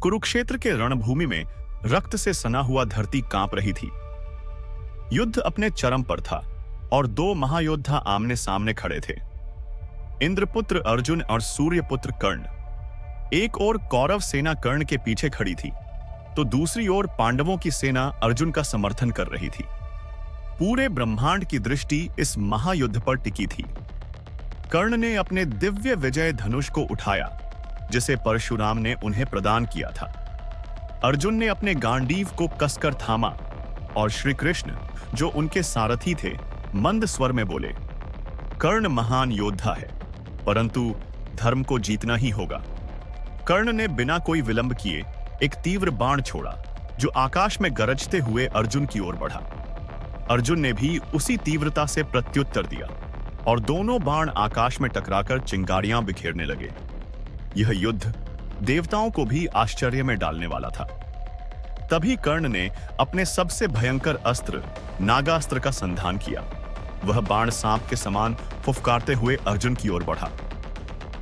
कुरुक्षेत्र के रणभूमि में रक्त से सना हुआ धरती कांप रही थी। युद्ध अपने चरम पर था और दो महायोद्धा आमने सामने खड़े थे, इंद्रपुत्र अर्जुन और सूर्यपुत्र कर्ण। एक ओर कौरव सेना कर्ण के पीछे खड़ी थी, तो दूसरी ओर पांडवों की सेना अर्जुन का समर्थन कर रही थी। पूरे ब्रह्मांड की दृष्टि इस महायुद्ध पर टिकी थी। कर्ण ने अपने दिव्य विजय धनुष को उठाया, जिसे परशुराम ने उन्हें प्रदान किया था। अर्जुन ने अपने गांडीव को कसकर थामा और श्री कृष्ण, जो उनके सारथी थे, मंद स्वर में बोले, कर्ण महान योद्धा है, परंतु धर्म को जीतना ही होगा। कर्ण ने बिना कोई विलंब किए एक तीव्र बाण छोड़ा, जो आकाश में गरजते हुए अर्जुन की ओर बढ़ा। अर्जुन ने भी उसी तीव्रता से प्रत्युत्तर दिया और दोनों बाण आकाश में टकराकर चिंगारियां बिखेरने लगे। यह युद्ध देवताओं को भी आश्चर्य में डालने वाला था। तभी कर्ण ने अपने सबसे भयंकर अस्त्र नागास्त्र का संधान किया। वह बाण सांप के समान फुफकारते हुए अर्जुन की ओर बढ़ा।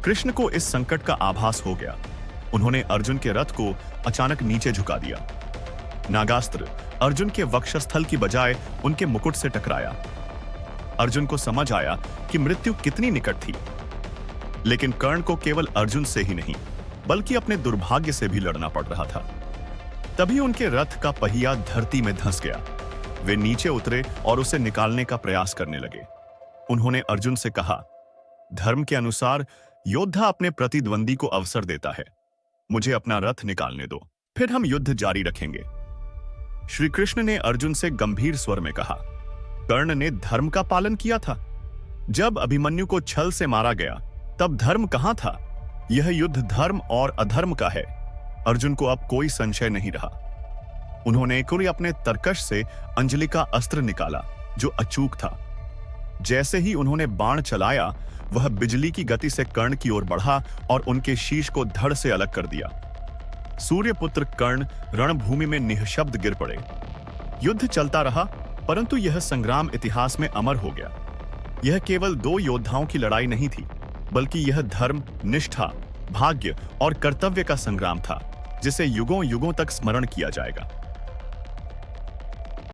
कृष्ण को इस संकट का आभास हो गया। उन्होंने अर्जुन के रथ को अचानक नीचे झुका दिया। नागास्त्र अर्जुन के वक्षस्थल की बजाय उनके मुकुट से टकराया। अर्जुन को समझ आया कि मृत्यु कितनी निकट थी, लेकिन कर्ण को केवल अर्जुन से ही नहीं, बल्कि अपने दुर्भाग्य से भी लड़ना पड़ रहा था। तभी उनके रथ का पहिया धरती में धंस गया। वे नीचे उतरे और उसे निकालने का प्रयास करने लगे। उन्होंने अर्जुन से कहा, धर्म के अनुसार योद्धा अपने प्रतिद्वंदी को अवसर देता है। मुझे अपना रथ निकालने दो, फिर हम युद्ध जारी रखेंगे। श्री कृष्ण ने अर्जुन से गंभीर स्वर में कहा, कर्ण ने धर्म का पालन किया था। जब अभिमन्यु को छल से मारा गया, तब धर्म कहां था? यह युद्ध धर्म और अधर्म का है। अर्जुन को अब कोई संशय नहीं रहा। उन्होंने कोई अपने तरकश से अंजलि का अस्त्र निकाला, जो अचूक था। जैसे ही उन्होंने बाण चलाया, वह बिजली की गति से कर्ण की ओर बढ़ा और उनके शीश को धड़ से अलग कर दिया। सूर्यपुत्र कर्ण रणभूमि में निःशब्द गिर पड़े। युद्ध चलता रहा, परंतु यह संग्राम इतिहास में अमर हो गया। यह केवल दो योद्धाओं की लड़ाई नहीं थी, बल्कि यह धर्म, निष्ठा, भाग्य और कर्तव्य का संग्राम था, जिसे युगों युगों तक स्मरण किया जाएगा।